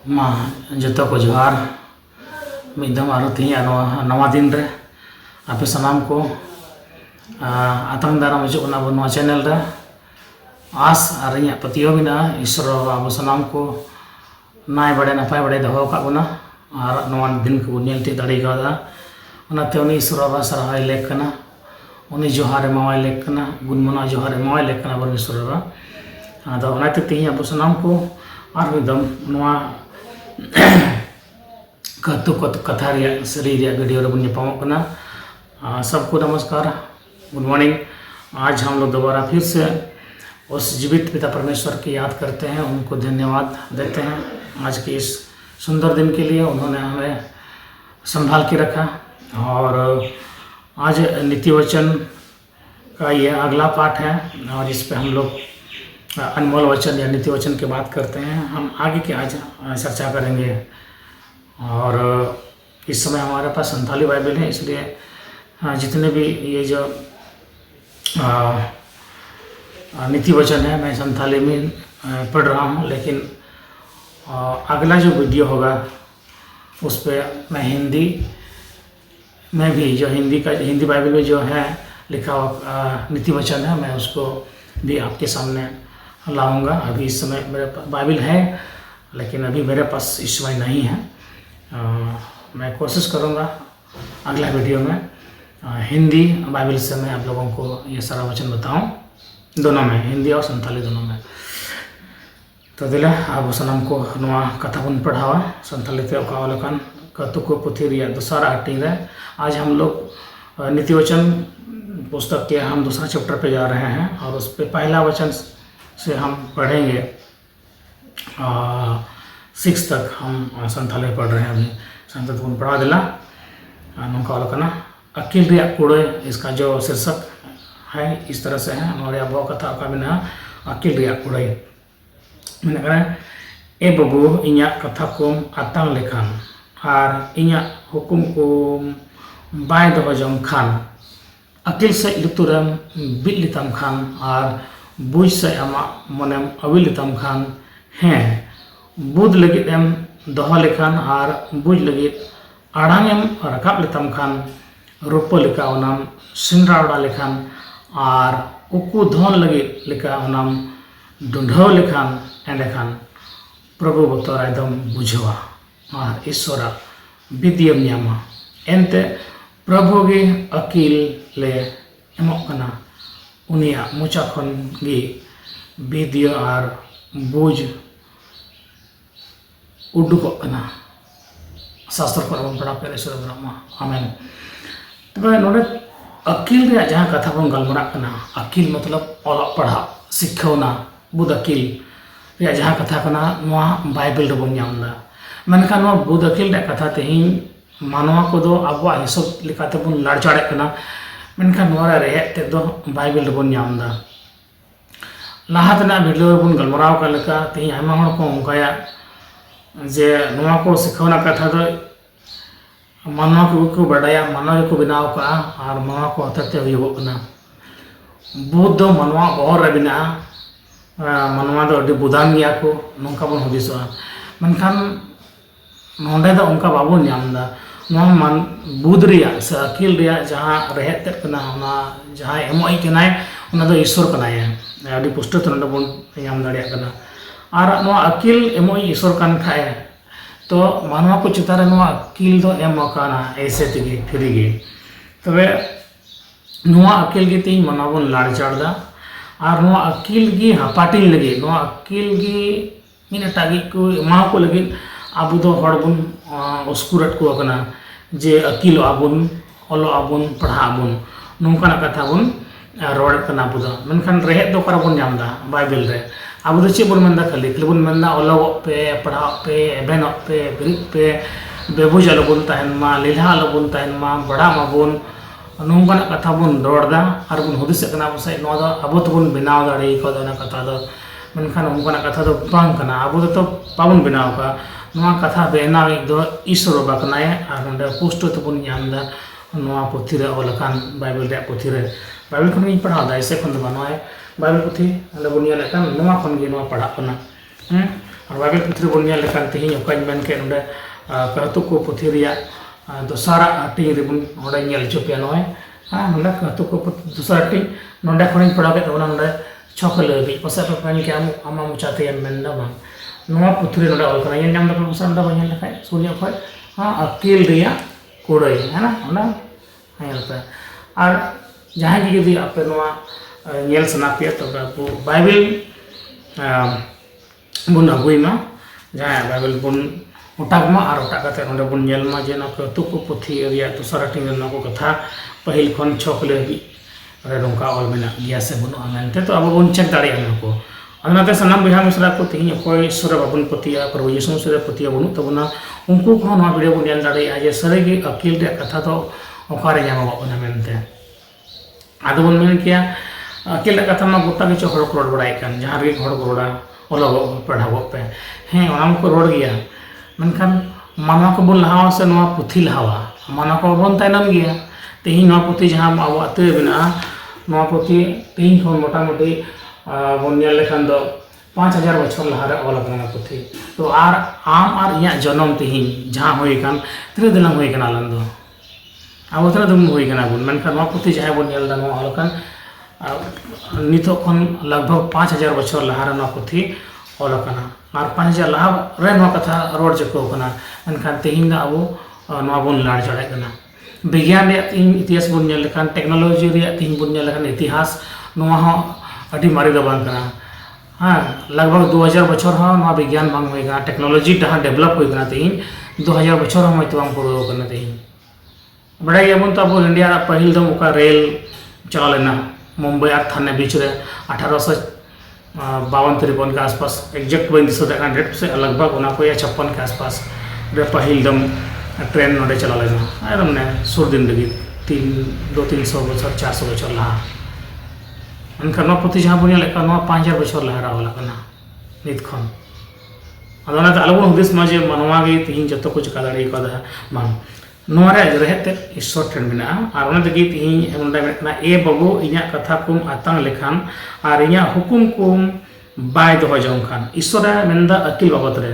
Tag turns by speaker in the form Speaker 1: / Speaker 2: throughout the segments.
Speaker 1: Ma jota ko johar midam aro tihi nawa din re ape sanam ko atang daram hijuk kana bon nova channel re as ar inya patio mina isro abo sanam ko nai bade napai bade doho ka bona ar nova din ko nyel ti dare ka da ona te uni isro ba sarhai lek kana uni johar mawai lek kana gun mona johar mawai lek kana bon isro ba ado ona te tihi abo sanam ko ar midam nova कथा सरी video बन पाना। सबको नमस्कार, good morning. आज हम लोग दोबारा फिर से उस जीवित पिता परमेश्वर की याद करते हैं, उनको धन्यवाद देते हैं आज के इस सुंदर दिन के लिए। उन्होंने हमें संभाल के रखा और आज नीति वचन का ये अगला पाठ है और इस पे हम लोग अनमोल वचन या नीति वचन की बात करते हैं। हम आगे की आज चर्चा करेंगे और इस समय हमारे पास संथाली बाइबल है, इसलिए जितने भी ये जो नीति वचन है मैं संथाली में पढ़ रहा हूँ, लेकिन अगला जो वीडियो होगा उस पर मैं हिंदी में भी जो हिंदी बाइबल में जो है लिखा हुआ नीति वचन है मैं उसको भी आपके सामने लाऊंगा। अभी इस समय मेरे पास बाइबल है लेकिन अभी मेरे पास इस समय नहीं है। मैं कोशिश करूंगा अगला वीडियो में हिंदी बाइबल से मैं आप लोगों को ये सारा वचन बताऊं, दोनों में, हिंदी और संथाली दोनों में। तो दिले अब सनम को नवा कथा बन पढ़ावा संथाली ते ओका लकान कतु को पुथी रिया दूसरा आटिंग है। आज हम लोग नीति वचन पुस्तक के हम दूसरा चैप्टर पे जा रहे हैं और उस पे पहला वचन से हम पढ़ेंगे 6 तक हम संथाली पढ़ रहे हैं। अभी संथाली को पढ़ा दिला नौका वाला अकील रिया कुड़े, इसका जो शीर्षक है इस तरह से है। हमारे अबो कथा का बिना अकील रिया कुड़े मैंने ए बबू इኛ कथा को आतांग लेखान और इኛ हुकुम को बाय दो जम खान अकील से लुतुरम बिल लितम खान और बुझ से आमा मनेम अविल लितम खान हैं बुध लगित एम दोहा लेखान और बुझ लगित आड़ांग एम रकाब लितम खान रूप लिका ओनाम सिंद्रावड़ा लेखान और उकु धन लगित लिका ओनाम ढूंढव लेखान एंडेखान प्रभु बतौर एकदम बुझवा और ईश्वरा विद्यम न्यामा एनते प्रभु गे अकील ले एमोकना उनिया मुचा खन गे विद्य और बुझ उडुकना शास्त्र को पढ़ा पे ब्रह्मा आमेन। तब नोड़े अकील रे जहाँ कथा बन गलमरा कना अकील मतलब ऑलग पढ़ा शिक्षाना बुध अकील रे जहाँ कथा कना नोआ बाइबल रे बन नामदा मनका नोआ बुध अकील रे कथा तेहिं मानवा को दो अबवा हिसाब लेकाते बन लाड़चाड़े कना मनका नोरा रे ते दो बाइबल रे बन नामदा। लाहा तना वीडियो बन गलमराव का लेका तेहिं आयमा हड़ को उनकाया जे नोआ को सिखावना कथा दो मानवा को बड़ाया मानवा को बनाव का और मानवा को हतते हुई कना बुध दो मानवा बहर रे बिना मानवा दो अडी बुदान गया को नोंका बन हदिसवा मनखान नोंडे दो उनका बाबू नामदा नोआ मान बुध रिया से अकील रिया जहाँ रहेते कना ओना जहाँ एमोई कनाय ओना दो ईश्वर कनाय अडी पुष्ट तो नोंडे बन नाम दाड़िया कना और नोआ अकील एमोई ईश्वर कान खाए तो मानवा को चितारे नोआ अकील दो एम काना ऐसे तिगे फिरिगे तबे नोआ अकील गे तीन मानवा बन लाड़चाड़दा और नोआ अकील गी हापाटी लगे नोआ अकील गी मिने टागी को मा को लगे आबू दो हड़ बन उसकुरट को कना जे अकील आबुन ओलो आबुन पढ़ा आबुन नोंकाना कथा बन रोड कना आबू दो मनखान रेहे दो कर बन नामदा बाइबल रे आबू दो चे बन मेंदा खाली बन मेंदा ओलोग पे पढ़ा पे एबेन पे बिरिक पे बेबुज आलो बन तहन मा लीला आलो बन तहन मा बड़ा मा बन नोंकाना कथा बन रोडदा और बन हुदिस कना बसे नो दो आबू तो बन बनाव दाड़ी को दो ना कथा दो मनखान उनकाना कथा दो बांग कना आबू तो पाबन बनाव का नोआ कथा बेनाव दो ईश्वर बाकनाय और नोंडे पुष्ट तो बन नामदा नोआ पुथी रे ओलकान बाइबल रे पुथी रे बाइबल खन पढ़ा दा ऐसे खन दो नोआ बाइबल पुथी अंदे बन नेलकान नोआ खन गे नोआ पढ़ा कना और बाइबल पुथी बन नेल लेखान तेहिं ओकाኝ मेन के नोडे कहतु को पुथी रिया दोसारा हाटिंग रे बन नोडे नेल चोपिया नय हां नोडे कहतु को दोसारा हाटिंग नोडे खनिन पढ़ा के तबना नोडे छकले बि पसा पे पानी के आमा मुचाते एम मेन दा बांग नोवा पुथी रे नोडे ऑल कना ये नाम दा पसा दा बन लेखाय सुनिया खय हां अकील रिया कुड़ाई है ना ओना हेलता और जहां की यदि आपे नोवा नेल सना पे तो बाइबल बुन अगुइमा जहाँ बाइबल बुन उठागमा और उठा करते नोडे बुन नेलमा जे ना कहतु को पुथी रिया दोसारा हाटिंग रे को कथा पहिल खन छकले बि रे नोंका ऑल मेना गिया से बुन मेनते तो अब बुन चेक दाड़े को अनाते सनाम बिहा मिसरा को तेहिं अकोय ईश्वर बाबुन पतिया प्रभु यीशु मसीह पतिया बनु तबना उनको को नोवा वीडियो बुन नेल दाड़े जे सरेगी अकील रे कथा तो ओकारे जामा बना मेनते आदो बुन मेन किया अकील रे कथा मा गोटा किछु हड़ को रोड बड़ाय कान जहां रे हड़ को रोडा ओलगो पढ़ावो पे हें ओनाम को रोड गया मनखान मानवा को बुन लहावा से नोवा पुथी लहावा मानवा को बन तायनम गया तेहिं नोवा पुथी जहां अब अते बिना नोवा पुथी तेहिं खन मोटा मोटी बन नेल लेखान दो 5000 बछर लहारे ऑल कना पुथी तो आर आम आर इया जन्म तेहिं जहां होई कान तिरे दिनम होई कना लन दो अब उतना दम होई कना बुन मनखान नोवा पुथी जहां बन नेल दा नोवा ऑल कान नितो खन लगभग 5000 बछर लहारे नोवा पुथी ऑल कना और 5000 लहा रे नोवा कथा रोड जको कना मनखान तेहिं दा अब नोवा बुन लाड़ चढ़ाय कना विज्ञान रे इतिहास बुन नेल लेखान टेक्नोलॉजी रे तेहिं बुन नेल लेखान इतिहास नोवा हो अडी मारी दा बांग कना हाँ लगभग 2000 बछर हो नोवा विज्ञान बांग होई कना टेक्नोलॉजी जहां डेवलप होई कना तेहिं 2000 बछर हो मत बांग पुरो कना तेहिं बड़ा गेबुन तो अब इंडिया पहिल दम ओका रेल चला लेना मुंबई और थाने बीच रे 1852-53 के आसपास एग्जैक्ट बन दिसो डेट से लगभग उना को या 56 के आसपास रे पहिल दम ट्रेन नोडे चला लेना एकदम ने सुर दिन लगी 200-300 बछर 400 बछर लहा अनका नो पुथी जहां बुनिया लेका नो 5000 बछर लहा रावला कना नित खन अदना त अलगुन हुदिस मा जे मनवा गे तिहिं जतो कुछ का दाड़ी को दा बांग नोरे रहते ईश्वर ठेन बिना और उन लगी तिहिं नोडे मेना ए बाबू इया कथा कुम आतंग लेखान और इया हुकुम कुम बाय दो जंग खान ईश्वर मेनदा अकील बाबत रे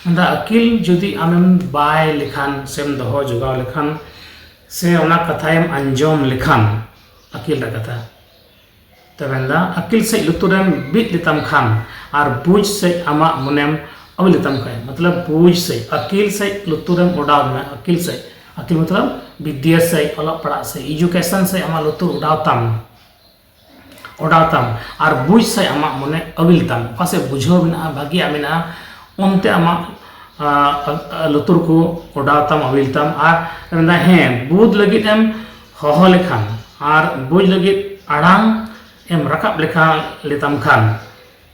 Speaker 1: मेनदा अकील जुदी आमेम बाय लेखान सेम दो जुगाव लेखान से ओना कथायम अंजम लेखान अकील रा कथा तबेंदा अकील से लुतुरम बिट लितम खान और बुझ से आमा मनेम अब लितम खाय मतलब बुझ से अकील से लुतुरम उड़ाव में अकील से अकील मतलब विद्या से अलग पढ़ा से एजुकेशन से आमा लुतुर उड़ावतम और बुझ से आमा मने अबिलतम कासे बुझो बिना भागी आमिना उनते आमा लुतुर को उड़ावतम अबिलतम और मेंदा हे बुध लगित एम होहो लेखान और बुझ लगित आड़ांग एम रकाब लेखा लेतम खान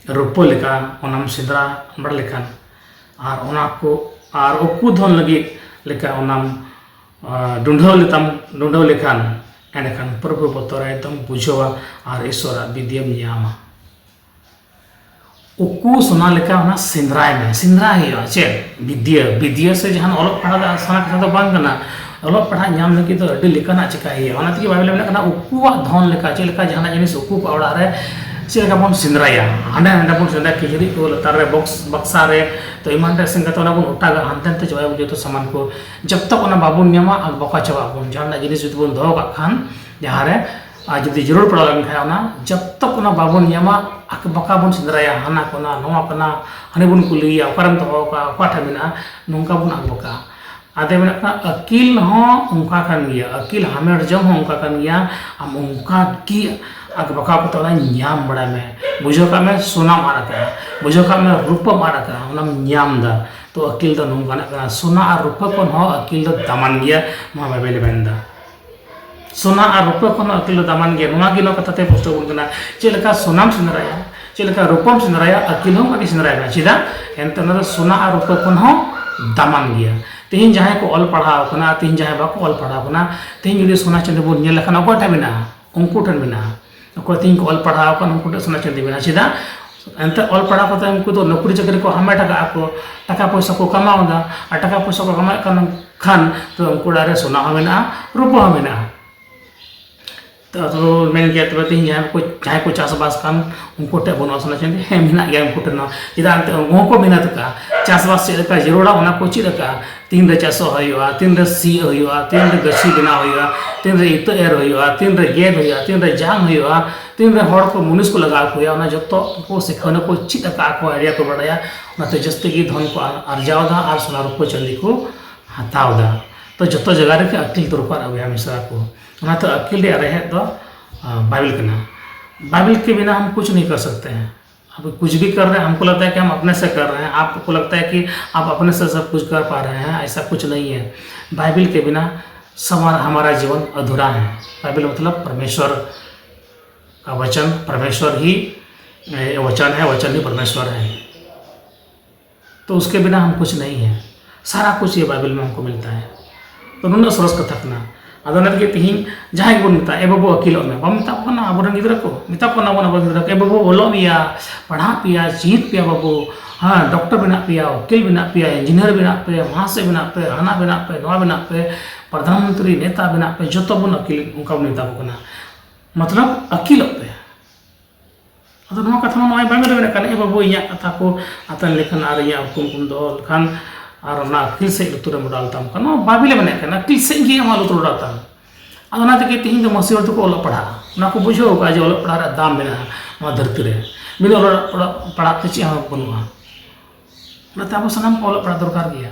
Speaker 1: रूपो लेखा ओनाम सिद्रा बड़ लेखान और ओना को और ओकु धन लगी लेखा ओनाम डुंढव लेखान एंडखान प्रभु बतर एकदम बुझवा और ईश्वर विद्यम यामा ओकु सोना लेखा ओना सिंद्राय में सिंद्रा हियो चे विद्या से जहां ऑलप पढ़ा सना कथा तो बांग कना ऑलप पढ़ा नाम लगी तो अडी लेखाना चिका हियो ओना तकी बाइबल में कना ओकुवा धन लेखा चे लेखा जहां जिनिस ओकु पावड़ा रे चे लेखा बन सिंद्राया हांडे हांडे बन सिंद्रा किजरी को लतार रे बक्सा रे तो ईमान रे संग तो ना बन उठागा हांते जवाय बुझे तो सामान को जब तक ओना बाबुन न्यामा आ बका चबा बन जहां जिनिस जुद बन दो का खान जहां रे आज जुदी जरूर पड़ा लगे खाय ओना जब तक ओना बाबुन न्यामा आक बका बन सिंद्राया हाना कोना नोवा कोना हने बन कुलिया ओकारम तो का ओकाठा मेना नोंका बन आक बका आदे मेना अकील हो उनका कान गया अकील हमें जम हो उनका कान गया हम उनका की आग बका को तो न्याम बड़ा में बुझो का में सोना मारा का बुझो का में रूप मारा का ओना न्याम दा तो अकील तो नोंका ना सोना और रूप को हो अकील तो दामान गया मा बाइबल बेंदा सोना और रूप को अकील तो दामान गया नोमा की नो कथा ते पोस्ट बुनकना चेलका सोनाम सिंदराया चेलका रूपम सिंदराया अकील हो का सिंदराया चिदा एंतन सोना और रूप को हो दामान गया तेहिं जहां को ऑल पढ़ाव कना तेहिं जहां बाको ऑल पढ़ाव कना तेहिं जुदी सोना चंद बन नेल लखना ओकोटा बिना उनको ठन बिना को तेहिं को ऑल पढ़ाव कन उनको सोना चंद बिना चिदा एंत ऑल पढ़ाव को उनको तो नौकरी चाकरी को हमें टाका पैसा को कमाओदा और टाका पैसा को कमा खान तो उनको डारे सोना हमेना रूप हमेना तो मेन गया तब तीन जहाँ को चाषबास कान उनको टे बनो सना चेंगे हे मिना गया उनको टेना चिदा उनको को मेहनत का चाषबास चेक का जरूरा उना को चेक का तीन रे चासो होयुआ तीन रे सी होयुआ तीन रे गसी बना होयुआ तीन रे इत एर होयुआ तीन रे गेद होयुआ तीन रे जांग होयुआ तीन रे हड़ को मुनिस को लगा को उना जतो को सिखाने को चेक का को आइडिया को बढ़ाया उनाते जस्ते की धन को अर्जावदा और सोना रूप चंदी को हतावदा तो जतो जगह रे अकिल दरकार आवे मिश्रा को उनाते अकिल रे रहे तो बाइबल करना बाइबल के बिना हम कुछ नहीं कर सकते हैं। अब कुछ भी कर रहे हैं हमको लगता है कि हम अपने से कर रहे हैं, आपको लगता है कि आप अपने से सब कुछ कर पा रहे हैं, ऐसा कुछ नहीं है। बाइबल के बिना हमारा जीवन अधूरा है। बाइबल मतलब परमेश्वर का वचन, परमेश्वर ही वचन है, वचन ही परमेश्वर है, तो उसके बिना हम कुछ नहीं है। सारा कुछ ये बाइबल में हमको मिलता है। तो नुना सरस कथा कना अदनत के तिहिं जहां बन मिता ए बाबू अकिलो में बम मिता को ना अबरन गिदरा को मिता को ना बन अबरन गिदरा के बाबू ओलो पिया पढ़ा पिया चीत पिया बाबू हाँ डॉक्टर बना पिया वकील बना पिया इंजीनियर बना पे महाशय बना पे हाना बना पे नवा बना पे प्रधानमंत्री नेता बना पे जो तो बन अकिल उनका मिता को ना मतलब अकिलो पे अदो नवा कथा नवा बाइबल में कने ए बाबू इया कथा को अतन लेखन आ रही कुम दो खान और ना अकिल से लुतुर डालताम का बाइबल में कना अकिल से गे हम लुतुर डालताम अदना ते तिहिं दो मसीह तो को पढ़ा ना को बुझो का जे ओल पढ़ा रे दाम मेना मा धरती रे बिना ओल पढ़ा ते ची हम बनुआ ना अब सनाम को ओल पढ़ा दरकार गया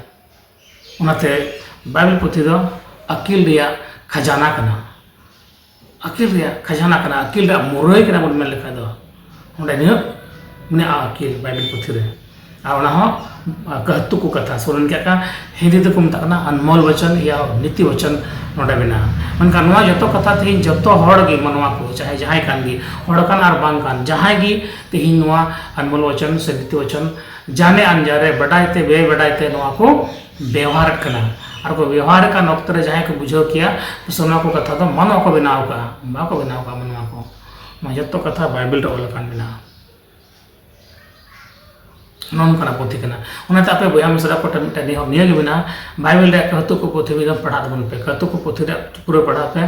Speaker 1: उनाते बाइबल पुथी दो अकिल रिया खजाना कना अकिल रिया खजाना कना अकिल रा मुरई कना बन मेल लेखा दो ओंडे ने मने अकिल बाइबल पुथी रे और कहतु को कथा सोरन क्या हिंदी तक मतलब अनमोल वचन या नीति वचन नोडे बना मनका नवा जतो कथा तेहिं जतो हड़ गे मनवा को चाहे जहां कान गे हड़ कान और बांग कान जहां गे तेहिं नवा अनमोल वचन से नीति वचन जाने अनजारे बडायते बे बडायते नवा को व्यवहार करना और को व्यवहार का नोक्तरे जहां को बुझो किया तो सोना को कथा तो मनवा को बनाव का मनवा को जतो कथा बाइबल रे ओल कान बना नौका पोथी करना पे बया मिसरा को नियम निया बना बाइबल कहतु को पोथी भी पढ़ा दबन पे कहतु को पोथी पूरा पढ़ा पे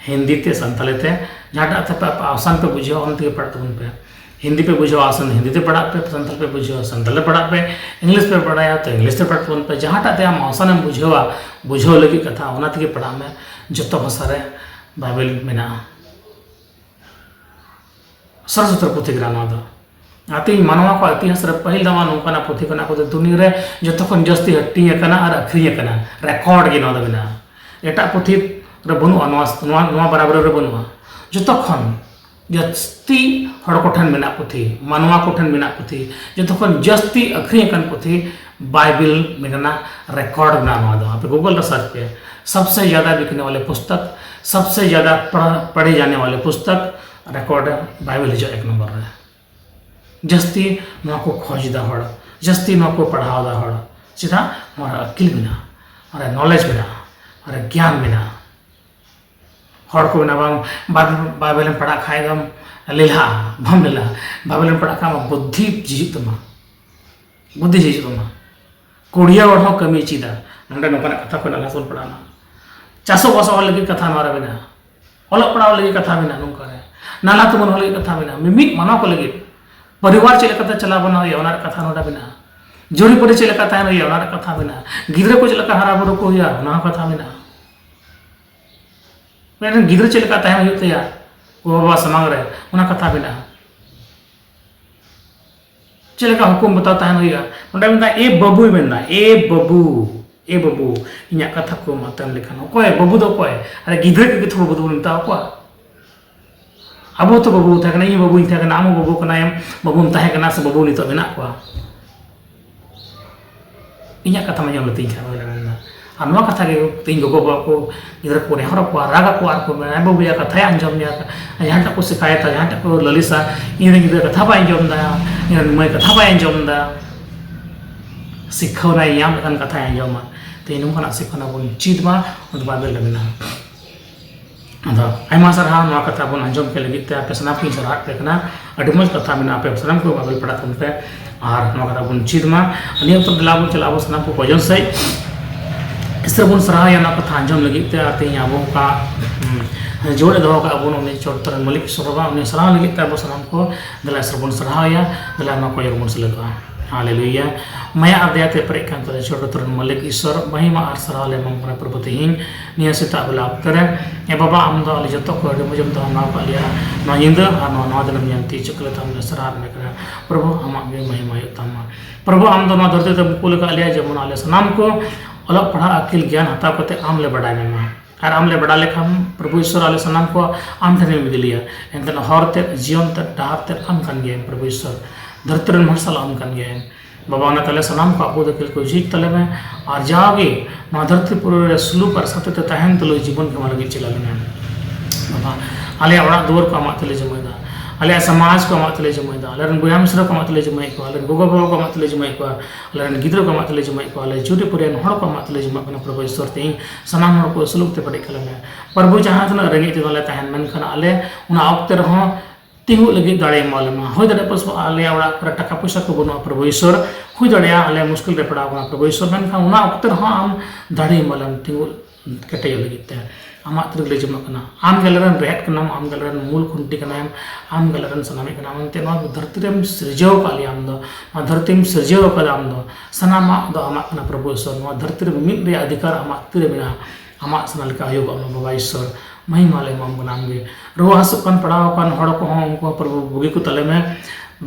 Speaker 1: हिंदी ते संताली ते जहाँ पे आसान पे बुझे उनते पढ़ा दबन पे हिंदी पे बुझो आसान हिंदी ते पढ़ा पे संताल पे बुझो संताल पढ़ा पे इंग्लिश पे पढ़ाया तो इंग्लिश ते पढ़ा पे जहाँ हम आसान बुझो लगी कथा उनते पढ़ा में जो भाषा रे बाइबल मेना सरस्वती पोथी ग्राना आते मानवा को इतिहास रे पहिल दवा नोकना पोथी कना को दुनिया रे जतो खन जस्ती हट्टी कना और अखरी कना रिकॉर्ड गे नोदा बिना एटा पोथी रे बनुआ नवा बराबर रे बनुआ जतो खन जस्ती हड़ को ठन मेना पोथी मानवा को ठन मेना पोथी जतो खन जस्ती अखरी कन पोथी बाइबल मेना रिकॉर्ड बना नोदा आप गूगल रे सर्च पे सबसे ज़्यादा बिकने वाले पुस्तक सबसे ज़्यादा पढ़े जाने वाले पुस्तक रिकॉर्ड बाइबल जो एक नंबर है जस्ती नवा को खोजदा हड़ जस्ती नवा को पढ़ावदा हड़ सीधा हमारा अकिल बिना हमारा नॉलेज बिना हमारा ज्ञान बिना हड़ को बिना बाइबल में पढ़ा खाए दम लीला भम लीला बाइबल में पढ़ा खा बुद्धि जीजुतमा बुद्धि जीजुतमा कुड़िया और हो कमी चीदा नंडे नोकना कथा को नाला सोल पढ़ाना चासो बसो लगी कथा मारा बिना ओलक पढ़ाव लगी कथा बिना नोका रे नाला तुमन लगी कथा बिना मिमिक मानव को लगी परिवार चलते चला बना हुआ कथा नोड़ा बना जोड़ी पड़ी चलता तहन हुआ कथा बना गिद्रे को चलका हरा बुरु को हुआ कथा बना गिद्रे चलका तहन हुआ गो बाबा समांग रे उना कथा बना चलका हुकुम बताओ तहन हुआ नोड़ा बना ए बाबू बना ए बाबू इना कथा को मतन लेखन कोय बाबू दो कोय अरे गिद्रे के थोड़ा बाबू मिता को अब तो बाबू थे बाबू थे आम बाबू बाबू थे से बाबू नित मेना को इन कथा मैं लती और ना कथा के तीन गो बाबा को गिद्रा को नेहर को रागा को बाबू कथा आंजम जहाँ को सिखाया था जहाँ को ललिसा इन गिद्रा कथा बा आंजम इन मई कथा बा आंजम शिक्षाना याम कथा आंजम तो नौका शिक्षाना बन चीदमा बाइबल मेना अदा आयमा सरहा नवा कथा बन आंजम के लगी ते आपे सनाम की सरहा पे कना अडी मज कथा मेना आपे सनाम को बाइबल पढ़ा तुम पे और नवा कथा बन चीदमा अनिय तो दिलाबो चलाबो सनाम को भजन सही इसर बन सरहा या नवा कथा आंजम लगी ते आते याबो का जोड़े दो बन उन्नी चौतर मालिक ईश्वर उन्नी सराह लगे अब सामान को दिला ईश्वर बन सराहया दिला को सेलेदोगा हालेलुया मया आदयाते परेक कान तले चौतर मालिक ईश्वर महिमा और सराह ले मंगना प्रभु तेहिं निया सेता बेला अक्तरे ए बाबा आम दो अली जतो को अडी मुजम दो नाव कालिया नो यिंदा और नो दिनम यंती चकले तम सराह में करे प्रभु आमा गे महिमा युतमा प्रभु आम दो नो धरती ते मुकुल कालिया जमुन आले सनाम को अलग पढ़ा अकिल ज्ञान हता कते आम ले बढ़ाई में और आम ले बढ़ा लेखा प्रभु ईश्वर आले सनाम को आम ठने में दिलिया एंतन हरते जीवन ते डाहते आम कान गे प्रभु ईश्वर धरती मरसल आम कान गे बाबा ना तले सनाम को आपो दकिल को जीत तले में और जागे ना धरती पूरे सुलूक और सत्य तहन तलो जीवन के मार्ग चला लेना बाबा आले अड़ा दुआर को आमा तले जमैदा आले समाज को आमा तले जमैदा आले बुया मिश्रा को आमा तले जमै को आले गोगो बाबा को आमा तले जमै को आले गिद्रो को आमा तले जमै को आले चुटी पुरेन हड़ को आमा तले जमै को प्रभु ईश्वर ते सनाम हड़ को सुलूक ते पड़े कले में प्रभु जहां तना रेंगे ते वाले तहन मन खना आले उना अक्ते रहो तिंगु लगी दाड़े मालमा हो दाड़े पस आले अड़ा पर टाका पैसा को बनो प्रभु ईश्वर हो दाड़े आले मुश्किल रे पड़ा प्रभु ईश्वर मन खा उना अक्ते रहो आम दाड़े मालम तिंगु केटे लगी ते आमा तिरले जमकना आम गलरन रेट कनाम आम गलरन मूल खुंटी कनाम आम गलरन सनामी कनाम ते नो धरती रेम सृजव काली आम दो मा धरती में सृजव का आम दो सनामा दो आमा कना प्रभु ईश्वर नो धरती रे मिद रे अधिकार आमा तिरे बिना आमा सनल का योग आम बाबा ईश्वर महिमा ले माम बनाम गे रुआ हसुकन पड़ाव कान हड़ को उनको प्रभु बुगी को तले में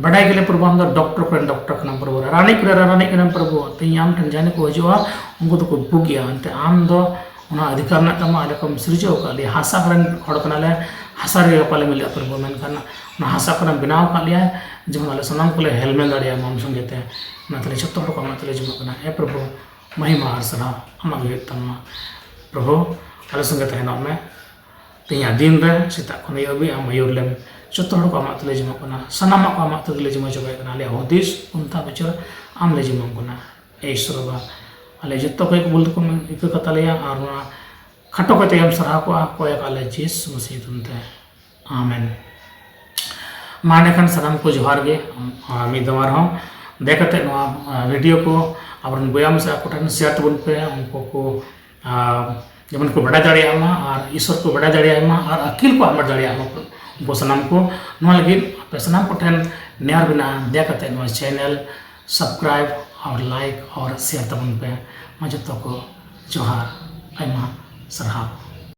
Speaker 1: बढ़ाई गले प्रभु हम डॉक्टर को डॉक्टर कना प्रभु रानी कना प्रभु ते आम ठन जाने को हजवा उनको तो को बुगिया अंते आम दो उना अधिकार ना तमा आले को सृजो का ले हासा करन हड़ कना ले हासा रे पाले मिले प्रभु मेन कना ना हासा करन बिनाव का लिया जमन आले सनाम को ले हेलमेट दाड़िया माम संगे ते ना तले छत्तो हड़ को ना तले जम कना ए प्रभु महिमा आसरा अमा गे तमा प्रभु आले संगे तहना में तिया दिन रे सेता खन यबी आम मयूर लेम चतो हड़ को आमा तले जम कना सनामा को आमा तले जम चबे कना ले हदिस उनता बचर आम ले जम कना ए ईश्वर बा आले जतो को बोल को इक कता ले और खटो कते हम सराह को कोय काले जीस मसीह तुमते आमेन माने खन सलाम को जोहार गे मी दवार हो देखते वीडियो को अब बयाम से आपको शेयर तबन पे उनको को जमन को बड़ा दाड़ियामा और ईश्वर को बड़ा दाड़ियामा और अकिल को आमर दाड़ियामा उनको सनाम को नवा लगी पे सनाम को ठन नेर बिना देखते नवा चैनल सब्सक्राइब और लाइक और शेयर तबन पे मजतो को जोहार आयमा सरहा।